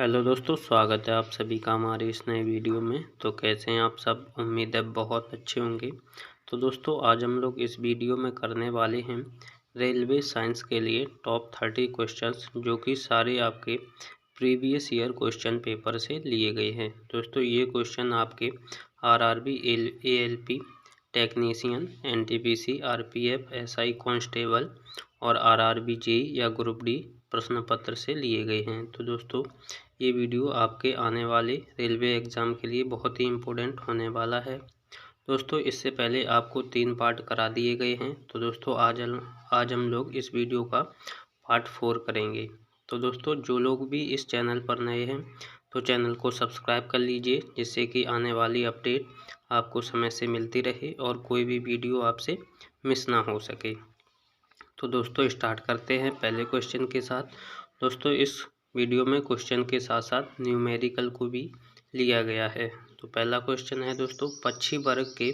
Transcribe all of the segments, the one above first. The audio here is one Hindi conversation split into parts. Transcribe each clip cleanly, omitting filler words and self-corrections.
हेलो दोस्तों, स्वागत है आप सभी का हमारे इस नए वीडियो में। तो कैसे हैं आप सब? उम्मीद है बहुत अच्छे होंगे। तो दोस्तों आज हम लोग इस वीडियो में करने वाले हैं रेलवे साइंस के लिए टॉप 30 क्वेश्चंस, जो कि सारे आपके प्रीवियस ईयर क्वेश्चन पेपर से लिए गए हैं। दोस्तों ये क्वेश्चन आपके RRB, ALP technician, NTPC, RPF, SI constable और आरआरबी जेई या ग्रुप डी प्रश्न पत्र से लिए गए हैं। तो दोस्तों ये वीडियो आपके आने वाले रेलवे एग्ज़ाम के लिए बहुत ही इम्पोर्टेंट होने वाला है। दोस्तों इससे पहले आपको 3 पार्ट करा दिए गए हैं। तो दोस्तों आज हम लोग इस वीडियो का पार्ट 4 करेंगे। तो दोस्तों जो लोग भी इस चैनल पर नए हैं तो चैनल को सब्सक्राइब कर लीजिए, जिससे कि आने वाली अपडेट आपको समय से मिलती रहे और कोई भी वीडियो आपसे मिस ना हो सके। तो दोस्तों स्टार्ट करते हैं पहले क्वेश्चन के साथ। दोस्तों इस वीडियो में क्वेश्चन के साथ साथ न्यूमेरिकल को भी लिया गया है। तो पहला क्वेश्चन है दोस्तों, पक्षी वर्ग के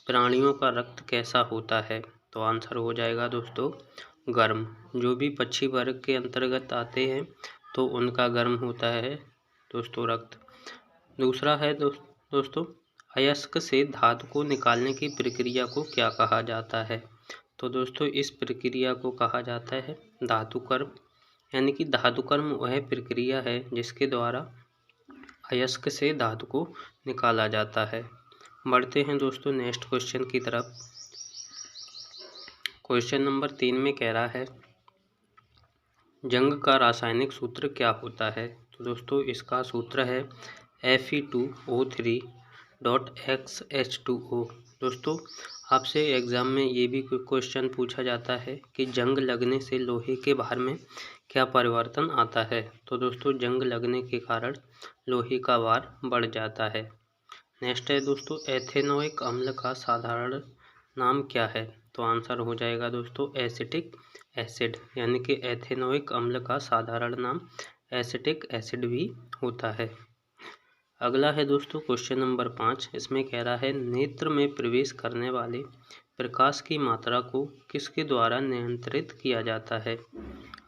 प्राणियों का रक्त कैसा होता है? तो आंसर हो जाएगा दोस्तों गर्म। जो भी पक्षी वर्ग के अंतर्गत आते हैं तो उनका गर्म होता है दोस्तों रक्त। दूसरा है दोस्तों, अयस्क से धातु को निकालने की प्रक्रिया को क्या कहा जाता है? तो दोस्तों इस प्रक्रिया को कहा जाता है धातुकर्म। यानी कि धातुकर्म वह प्रक्रिया है जिसके द्वारा अयस्क से धातु को निकाला जाता है। बढ़ते हैं दोस्तों नेक्स्ट क्वेश्चन की तरफ। क्वेश्चन नंबर 3 में कह रहा है जंग का रासायनिक सूत्र क्या होता है? तो दोस्तों इसका सूत्र है Fe2O3.XH2O। दोस्तों आपसे एग्ज़ाम में ये भी क्वेश्चन पूछा जाता है कि जंग लगने से लोहे के भार में क्या परिवर्तन आता है? तो दोस्तों जंग लगने के कारण लोहे का भार बढ़ जाता है। नेक्स्ट है दोस्तों, एथेनोइक अम्ल का साधारण नाम क्या है? तो आंसर हो जाएगा दोस्तों एसिटिक एसिड। यानी कि एथेनोइक अम्ल का साधारण नाम एसिटिक एसिड भी होता है। अगला है दोस्तों क्वेश्चन नंबर 5। इसमें कह रहा है नेत्र में प्रवेश करने वाले प्रकाश की मात्रा को किसके द्वारा नियंत्रित किया जाता है?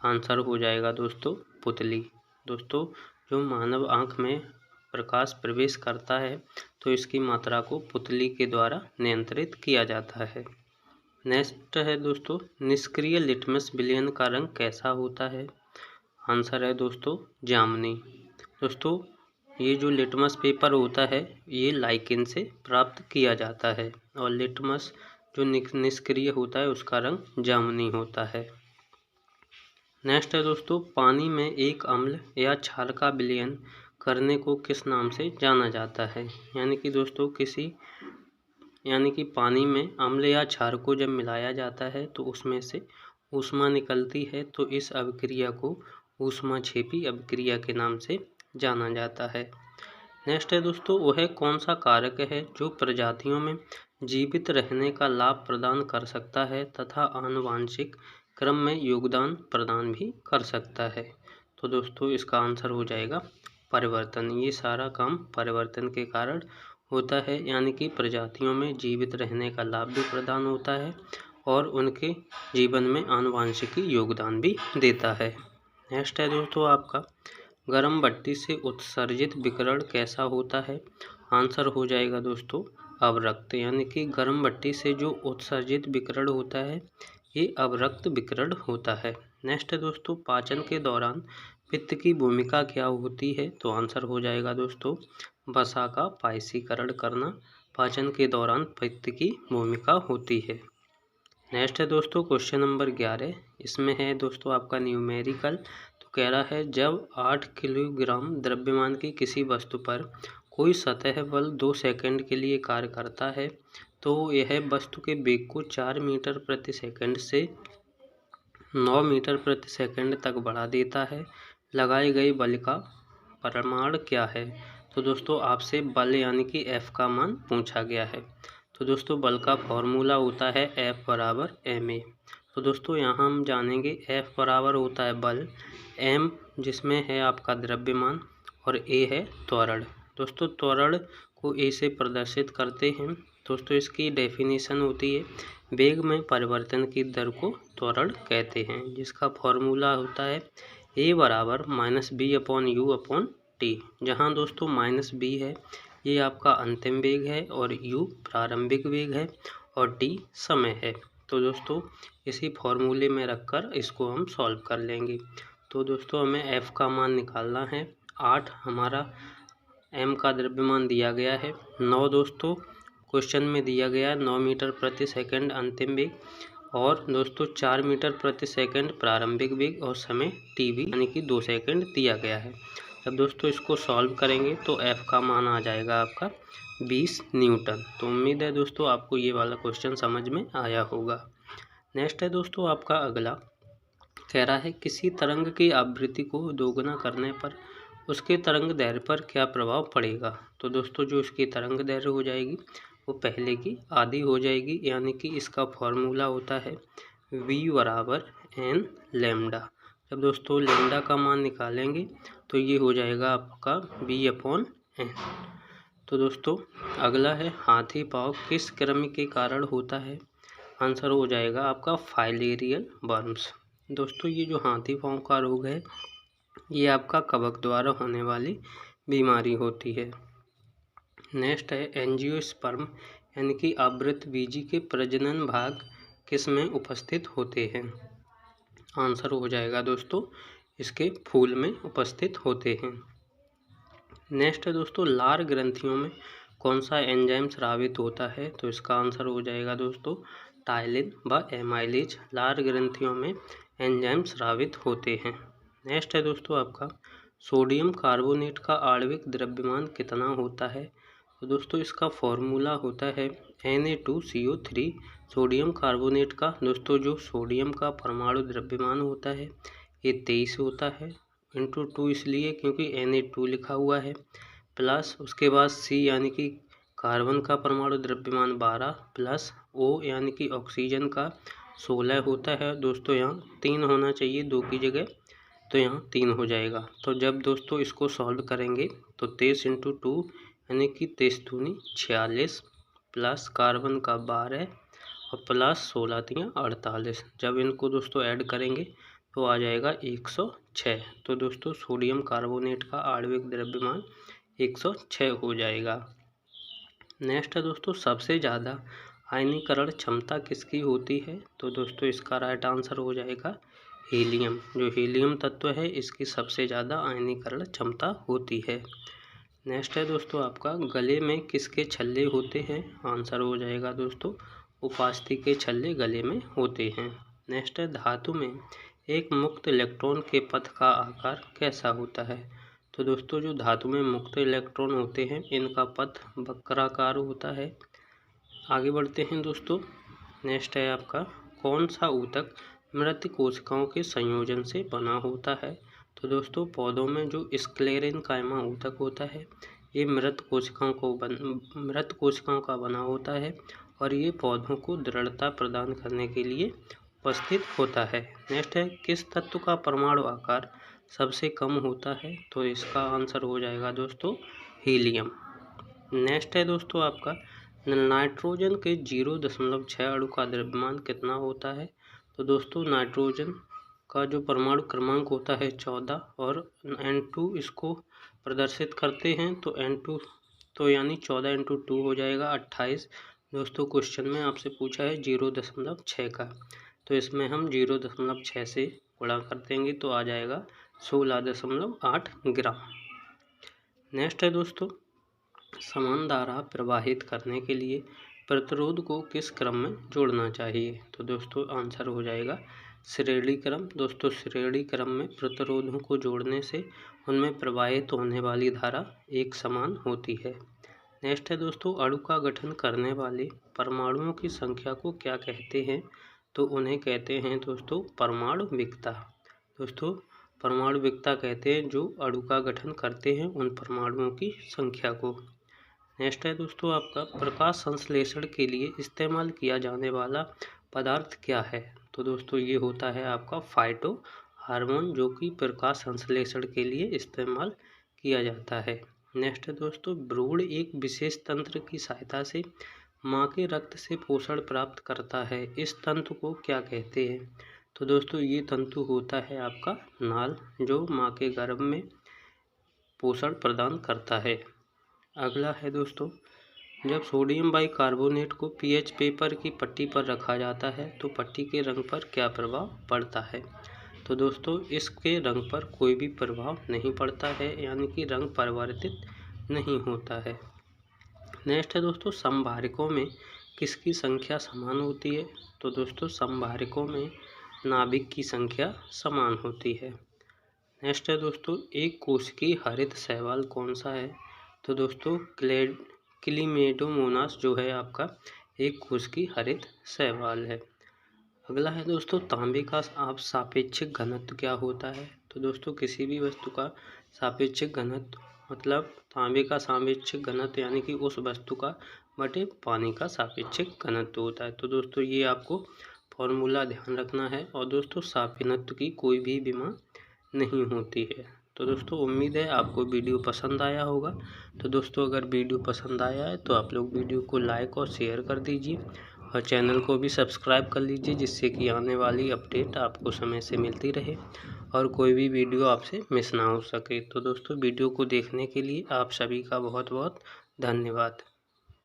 आंसर हो जाएगा दोस्तों पुतली। दोस्तों जो मानव आँख में प्रकाश प्रवेश करता है तो इसकी मात्रा को पुतली के द्वारा नियंत्रित किया जाता है। नेक्स्ट है दोस्तों, निष्क्रिय लिटमस विलयन का रंग कैसा होता है? आंसर है दोस्तों जामुनी। दोस्तों ये जो लिटमस पेपर होता है ये लाइकेन से प्राप्त किया जाता है और लिटमस जो निष्क्रिय होता है उसका रंग जामुनी होता है। नेक्स्ट है दोस्तों, पानी में एक अम्ल या क्षार का विलयन करने को किस नाम से जाना जाता है? यानी कि पानी में अम्ल या क्षार को जब मिलाया जाता है तो उसमें से ऊष्मा निकलती है, तो इस अभिक्रिया को ऊष्माक्षेपी अभिक्रिया के नाम से जाना जाता है। नेक्स्ट है दोस्तों, वह कौन सा कारक है जो प्रजातियों में जीवित रहने का लाभ प्रदान कर सकता है तथा आनुवांशिक क्रम में योगदान प्रदान भी कर सकता है? तो दोस्तों इसका आंसर हो जाएगा परिवर्तन। ये सारा काम परिवर्तन के कारण होता है, यानी कि प्रजातियों में जीवित रहने का लाभ भी प्रदान होता है और उनके जीवन में आनुवांशिकी योगदान भी देता है। नेक्स्ट है दोस्तों आपका, गर्म भट्टी से उत्सर्जित विकिरण कैसा होता है? आंसर हो जाएगा दोस्तों अवरक्त। यानी कि गर्म भट्टी से जो उत्सर्जित विकिरण होता है ये अवरक्त विकिरण होता है। नेक्स्ट है दोस्तों, पाचन के दौरान पित्त की भूमिका क्या होती है? तो आंसर हो जाएगा दोस्तों वसा का पायसीकरण करना पाचन के दौरान पित्त की भूमिका होती है। नेक्स्ट है दोस्तों क्वेश्चन नंबर 11। इसमें है दोस्तों आपका न्यूमेरिकल। तो कह रहा है जब 8 किलोग्राम द्रव्यमान की किसी वस्तु पर कोई सतह बल 2 सेकंड के लिए कार्य करता है तो यह वस्तु के वेग को 4 मीटर प्रति सेकंड से 9 मीटर प्रति सेकंड तक बढ़ा देता है। लगाए गए बल का परिमाण क्या है? तो दोस्तों आपसे बल यानी कि F का मान पूछा गया है। तो दोस्तों बल का फॉर्मूला होता है F बराबर ma। तो दोस्तों यहाँ हम जानेंगे F बराबर होता है बल, m जिसमें है आपका द्रव्यमान और a है त्वरण। दोस्तों त्वरण को a से प्रदर्शित करते हैं। दोस्तों इसकी डेफिनेशन होती है वेग में परिवर्तन की दर को त्वरण कहते हैं, जिसका फॉर्मूला होता है a बराबर -b/u/v। टी, जहाँ दोस्तों -b है ये आपका अंतिम वेग है और u प्रारंभिक वेग है और t समय है। तो दोस्तों इसी फॉर्मूले में रखकर इसको हम सॉल्व कर लेंगे। तो दोस्तों हमें f का मान निकालना है 8, हमारा m का द्रव्यमान दिया गया है 9 दोस्तों क्वेश्चन में दिया गया 9 मीटर प्रति सेकंड अंतिम वेग और दोस्तों 4 मीटर प्रति सेकंड प्रारंभिक वेग और समय t भी यानी कि 2 सेकंड दिया गया है। जब दोस्तों इसको सॉल्व करेंगे तो f का मान आ जाएगा आपका 20 न्यूटन। तो उम्मीद है दोस्तों आपको ये वाला क्वेश्चन समझ में आया होगा। नेक्स्ट है दोस्तों आपका अगला, कह रहा है किसी तरंग की आवृत्ति को दोगुना करने पर उसके तरंग दैर्ध्य पर क्या प्रभाव पड़ेगा। तो दोस्तों जो इसकी तरंग दैर्ध्य हो जाएगी वो पहले की आधी हो जाएगी, यानी कि इसका फॉर्मूला होता है v बराबर n लैम्डा। जब दोस्तों लैम्डा का मान निकालेंगे तो ये हो जाएगा आपका v/n। तो दोस्तों अगला है हाथी पाँव किस कृमि के कारण होता है। आंसर हो जाएगा आपका फाइलेरियल वर्म्स। दोस्तों ये जो हाथी पाँव का रोग है ये आपका कवक द्वारा होने वाली बीमारी होती है। नेक्स्ट है एंजियोस्पर्म यानी कि आवृतबीजी के प्रजनन भाग किस में उपस्थित होते हैं। आंसर हो जाएगा दोस्तों इसके फूल में उपस्थित होते हैं। नेक्स्ट है दोस्तों लार ग्रंथियों में कौन सा एंजाइम स्रावित होता है। तो इसका आंसर हो जाएगा दोस्तों टाइलिन व एमाइलेज लार ग्रंथियों में एंजाइम स्रावित होते हैं। नेक्स्ट है दोस्तों आपका सोडियम कार्बोनेट का आणविक द्रव्यमान कितना होता है। तो दोस्तों इसका फॉर्मूला होता है Na2CO3। सोडियम कार्बोनेट का दोस्तों जो सोडियम का परमाणु द्रव्यमान होता है ये 23 होता है, इंटू 2 इसलिए क्योंकि Na2 लिखा हुआ है, प्लस उसके बाद C यानी कि कार्बन का परमाणु द्रव्यमान 12 प्लस O यानी कि ऑक्सीजन का 16 होता है। दोस्तों यहाँ 3 होना चाहिए 2 की जगह, तो यहाँ 3 हो जाएगा। तो जब दोस्तों इसको सॉल्व करेंगे तो 23 इंटू 2 यानी कि 23 दूनी 46 प्लस कार्बन का 12 और प्लस 16 तियाँ 48। जब इनको दोस्तों ऐड करेंगे तो आ जाएगा 106। तो दोस्तों सोडियम कार्बोनेट का आणविक द्रव्यमान 106 हो जाएगा। नेक्स्ट है दोस्तों सबसे ज़्यादा आयनीकरण क्षमता किसकी होती है। तो दोस्तों इसका राइट आंसर हो जाएगा हीलियम। जो हीलियम तत्व है इसकी सबसे ज़्यादा आयनीकरण क्षमता होती है। नेक्स्ट है दोस्तों आपका गले में किसके छल्ले होते हैं। आंसर हो जाएगा दोस्तों उपास्थि के छल्ले गले में होते हैं। नेक्स्ट है धातु में एक मुक्त इलेक्ट्रॉन के पथ का आकार कैसा होता है। तो दोस्तों जो धातु में मुक्त इलेक्ट्रॉन होते हैं इनका पथ वक्राकार होता है। आगे बढ़ते हैं दोस्तों। नेक्स्ट है आपका कौन सा ऊतक मृत कोशिकाओं के संयोजन से बना होता है। तो दोस्तों पौधों में जो स्क्लेरेनकाइमा ऊतक होता है ये मृत कोशिकाओं का बना होता है और ये पौधों को दृढ़ता प्रदान करने के लिए उपस्थित होता है। नेक्स्ट है किस तत्व का परमाणु आकार सबसे कम होता है। तो इसका आंसर हो जाएगा दोस्तों हीलियम। नेक्स्ट है दोस्तों आपका नाइट्रोजन के 0.6 अणु का द्रव्यमान कितना होता है। तो दोस्तों नाइट्रोजन का जो परमाणु क्रमांक होता है 14 और N2 इसको प्रदर्शित करते हैं तो N2 तो यानी 14 इंटू 2 हो जाएगा 28। दोस्तों क्वेश्चन में आपसे पूछा है 0.6 का, तो इसमें हम 0.6 से गुणा कर देंगे तो आ जाएगा 16.8 ग्राम। नेक्स्ट है दोस्तों समान धारा प्रवाहित करने के लिए प्रतिरोध को किस क्रम में जोड़ना चाहिए। तो दोस्तों आंसर हो जाएगा श्रेणी क्रम। दोस्तों श्रेणी क्रम में प्रतिरोधों को जोड़ने से उनमें प्रवाहित होने वाली धारा एक समान होती है। नेक्स्ट है दोस्तों अणु का गठन करने वाले परमाणुओं की संख्या को क्या कहते हैं। तो उन्हें कहते हैं दोस्तों परमाणुविकता। दोस्तों परमाणुविकता कहते हैं जो अणु का गठन करते हैं उन परमाणुओं की संख्या को। नेक्स्ट है दोस्तों आपका प्रकाश संश्लेषण के लिए इस्तेमाल किया जाने वाला पदार्थ क्या है। तो दोस्तों ये होता है आपका फाइटो हार्मोन जो कि प्रकाश संश्लेषण के लिए इस्तेमाल किया जाता है। नेक्स्ट है दोस्तों भ्रूण एक विशेष तंत्र की सहायता से माँ के रक्त से पोषण प्राप्त करता है, इस तंतु को क्या कहते हैं। तो दोस्तों ये तंतु होता है आपका नाल जो माँ के गर्भ में पोषण प्रदान करता है। अगला है दोस्तों, जब सोडियम बाइकार्बोनेट को पीएच पेपर की पट्टी पर रखा जाता है तो पट्टी के रंग पर क्या प्रभाव पड़ता है? तो दोस्तों इसके रंग पर कोई भी प्रभाव नहीं पड़ता है, यानी कि रंग परिवर्तित नहीं होता है। नेक्स्ट है दोस्तों, समभारिकों में किसकी संख्या समान होती है? तो दोस्तों समभारिकों में नाभिक की संख्या समान होती है। नेक्स्ट है दोस्तों, एक कोशिकीय हरित शैवाल कौन सा है? तो दोस्तों क्लीमेडोमोनास जो है आपका एक कोशिकीय हरित शैवाल है। अगला है दोस्तों, तांबे का सापेक्षिक घनत्व क्या होता है? तो दोस्तों किसी भी वस्तु का सापेक्षिक घनत्व मतलब तांबे का सापेक्षिक घनत्व यानी कि उस वस्तु का बटे पानी का सापेक्षिक घनत्व होता है। तो दोस्तों ये आपको फॉर्मूला ध्यान रखना है। और दोस्तों सापेक्षिक की कोई भी विमा नहीं होती है। तो दोस्तों उम्मीद है आपको वीडियो पसंद आया होगा। तो दोस्तों अगर वीडियो पसंद आया है तो आप लोग वीडियो को लाइक और शेयर कर दीजिए और चैनल को भी सब्सक्राइब कर लीजिए, जिससे कि आने वाली अपडेट आपको समय से मिलती रहे और कोई भी वीडियो आपसे मिस ना हो सके। तो दोस्तों वीडियो को देखने के लिए आप सभी का बहुत बहुत धन्यवाद।